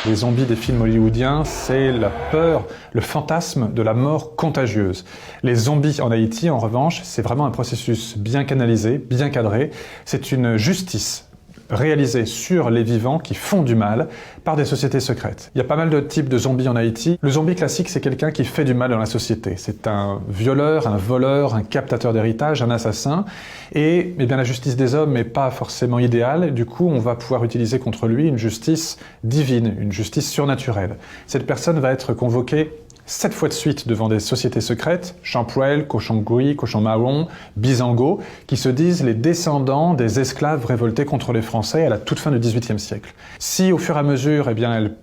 Les zombies des films hollywoodiens, c'est la peur, le fantasme de la mort contagieuse. Les zombies en Haïti, en revanche, c'est vraiment un processus bien canalisé, bien cadré. C'est une justice réalisée sur les vivants qui font du mal par des sociétés secrètes. Il y a pas mal de types de zombies en Haïti. Le zombie classique, c'est quelqu'un qui fait du mal dans la société. C'est un violeur, un voleur, un captateur d'héritage, un assassin. Et eh bien, la justice des hommes n'est pas forcément idéale. Du coup, on va pouvoir utiliser contre lui une justice divine, une justice surnaturelle. Cette personne va être convoquée 7 fois de suite devant des sociétés secrètes, Champouel, Cochon-Gouy, Cochon-Marron, Bizango, qui se disent les descendants des esclaves révoltés contre les Français à la toute fin du XVIIIe siècle. Si au fur et à mesure, eh bien, elle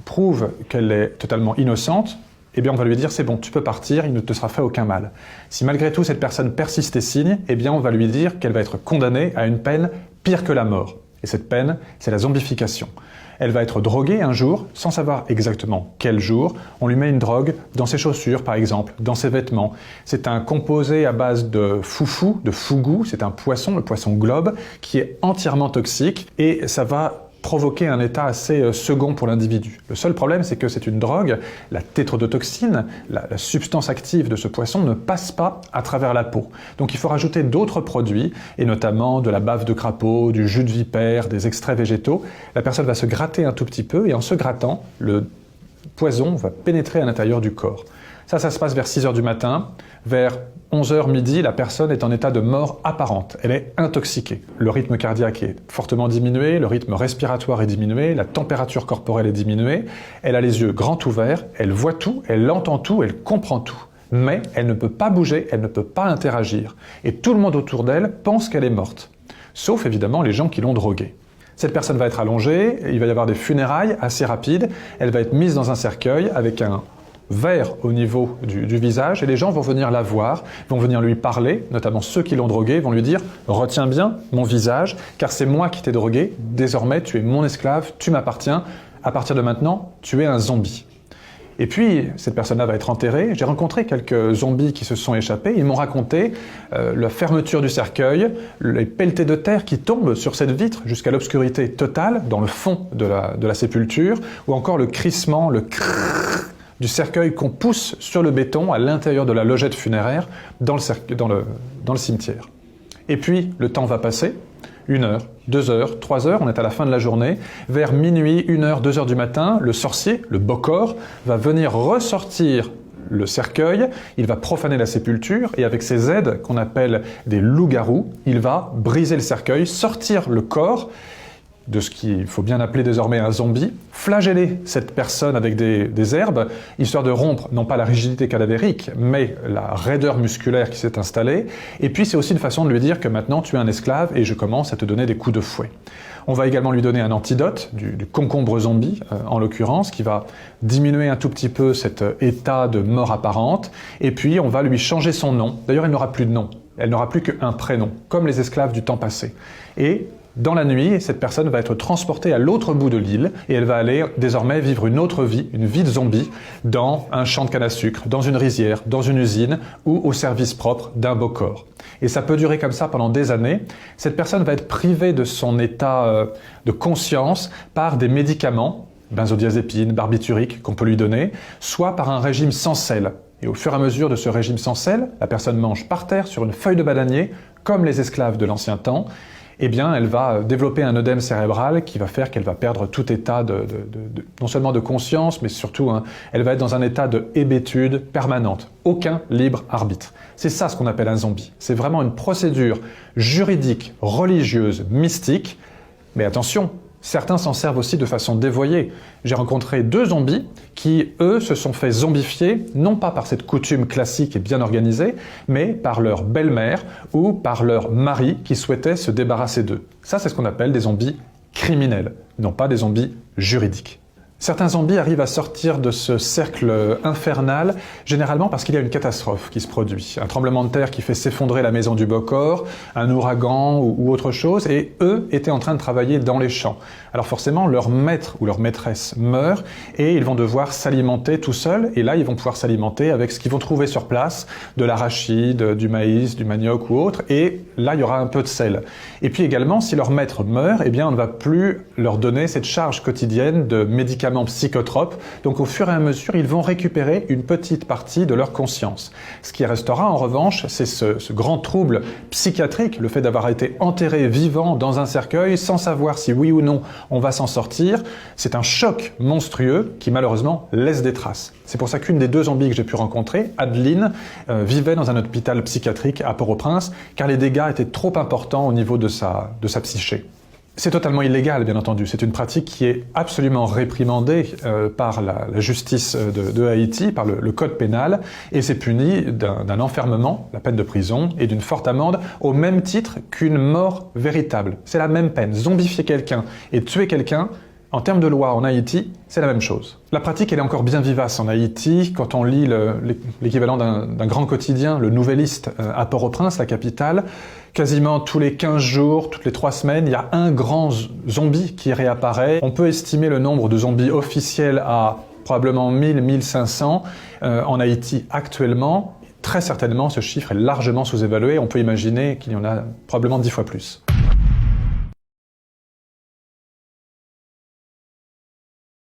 prouve qu'elle est totalement innocente, eh bien, on va lui dire c'est bon, tu peux partir, il ne te sera fait aucun mal. Si malgré tout cette personne persiste et signe, eh bien, on va lui dire qu'elle va être condamnée à une peine pire que la mort. Et cette peine, c'est la zombification. Elle va être droguée un jour, sans savoir exactement quel jour. On lui met une drogue dans ses chaussures, par exemple, dans ses vêtements. C'est un composé à base de foufou, de fougou, c'est un poisson, le poisson globe, qui est entièrement toxique, et ça va provoquer un état assez second pour l'individu. Le seul problème, c'est que c'est une drogue, la tétrodotoxine, la substance active de ce poisson ne passe pas à travers la peau. Donc il faut rajouter d'autres produits, et notamment de la bave de crapaud, du jus de vipère, des extraits végétaux. La personne va se gratter un tout petit peu, et en se grattant, le poison va pénétrer à l'intérieur du corps. Ça se passe vers 6 h du matin. Vers 11 h midi, la personne est en état de mort apparente. Elle est intoxiquée. Le rythme cardiaque est fortement diminué, le rythme respiratoire est diminué, la température corporelle est diminuée. Elle a les yeux grands ouverts, elle voit tout, elle entend tout, elle comprend tout. Mais elle ne peut pas bouger, elle ne peut pas interagir. Et tout le monde autour d'elle pense qu'elle est morte. Sauf évidemment les gens qui l'ont droguée. Cette personne va être allongée, il va y avoir des funérailles assez rapides, elle va être mise dans un cercueil avec un verre au niveau du visage, et les gens vont venir la voir, vont venir lui parler, notamment ceux qui l'ont droguée, vont lui dire « Retiens bien mon visage, car c'est moi qui t'ai drogué, désormais tu es mon esclave, tu m'appartiens, à partir de maintenant, tu es un zombie ». Et puis, cette personne-là va être enterrée. J'ai rencontré quelques zombies qui se sont échappés. Ils m'ont raconté la fermeture du cercueil, les pelletées de terre qui tombent sur cette vitre jusqu'à l'obscurité totale, dans le fond de la sépulture, ou encore le crissement, le crrrr du cercueil qu'on pousse sur le béton à l'intérieur de la logette funéraire dans le cimetière. Et puis, le temps va passer. 1 heure, 2 heures, 3 heures, on est à la fin de la journée. Vers minuit, 1 heure, 2 heures du matin, le sorcier, le bokor, va venir ressortir le cercueil, il va profaner la sépulture, et avec ses aides, qu'on appelle des loups-garous, il va briser le cercueil, sortir le corps de ce qu'il faut bien appeler désormais un zombie, flageller cette personne avec des herbes, histoire de rompre non pas la rigidité cadavérique, mais la raideur musculaire qui s'est installée. Et puis c'est aussi une façon de lui dire que maintenant tu es un esclave et je commence à te donner des coups de fouet. On va également lui donner un antidote, du concombre zombie en l'occurrence, qui va diminuer un tout petit peu cet état de mort apparente. Et puis on va lui changer son nom. D'ailleurs elle n'aura plus de nom, elle n'aura plus qu'un prénom, comme les esclaves du temps passé. Et dans la nuit, cette personne va être transportée à l'autre bout de l'île et elle va aller désormais vivre une autre vie, une vie de zombie, dans un champ de canne à sucre, dans une rizière, dans une usine ou au service propre d'un bokor. Et ça peut durer comme ça pendant des années. Cette personne va être privée de son état de conscience par des médicaments, benzodiazépine, barbiturique qu'on peut lui donner, soit par un régime sans sel. Et au fur et à mesure de ce régime sans sel, la personne mange par terre sur une feuille de bananier, comme les esclaves de l'ancien temps. Eh bien, elle va développer un œdème cérébral qui va faire qu'elle va perdre tout état non seulement de conscience, mais surtout, elle va être dans un état de hébétude permanente. Aucun libre arbitre. C'est ça ce qu'on appelle un zombie. C'est vraiment une procédure juridique, religieuse, mystique. Mais attention, certains s'en servent aussi de façon dévoyée. J'ai rencontré 2 zombies qui, eux, se sont fait zombifier, non pas par cette coutume classique et bien organisée, mais par leur belle-mère ou par leur mari qui souhaitait se débarrasser d'eux. Ça, c'est ce qu'on appelle des zombies criminels, non pas des zombies juridiques. Certains zombies arrivent à sortir de ce cercle infernal, généralement parce qu'il y a une catastrophe qui se produit. Un tremblement de terre qui fait s'effondrer la maison du bokor, un ouragan ou autre chose, et eux étaient en train de travailler dans les champs. Alors forcément, leur maître ou leur maîtresse meurt, et ils vont devoir s'alimenter tout seuls, et là, ils vont pouvoir s'alimenter avec ce qu'ils vont trouver sur place, de l'arachide, du maïs, du manioc ou autre, et là, il y aura un peu de sel. Et puis également, si leur maître meurt, eh bien, on ne va plus leur donner cette charge quotidienne de médicaments médicaments psychotropes. Donc au fur et à mesure, ils vont récupérer une petite partie de leur conscience. Ce qui restera en revanche, c'est ce grand trouble psychiatrique, le fait d'avoir été enterré vivant dans un cercueil sans savoir si oui ou non on va s'en sortir. C'est un choc monstrueux qui malheureusement laisse des traces. C'est pour ça qu'une des 2 zombies que j'ai pu rencontrer, Adeline, vivait dans un hôpital psychiatrique à Port-au-Prince car les dégâts étaient trop importants au niveau de sa psyché. C'est totalement illégal, bien entendu. C'est une pratique qui est absolument réprimandée par la justice de Haïti, par le code pénal, et c'est puni d'un enfermement, la peine de prison, et d'une forte amende, au même titre qu'une mort véritable. C'est la même peine. Zombifier quelqu'un et tuer quelqu'un, en termes de loi en Haïti, c'est la même chose. La pratique, elle est encore bien vivace en Haïti. Quand on lit l'équivalent d'un grand quotidien, le Nouvelliste, à Port-au-Prince, la capitale, quasiment tous les 15 jours, toutes les 3 semaines, il y a un grand zombie qui réapparaît. On peut estimer le nombre de zombies officiels à probablement 1000-1500 en Haïti actuellement. Très certainement, ce chiffre est largement sous-évalué. On peut imaginer qu'il y en a probablement 10 fois plus.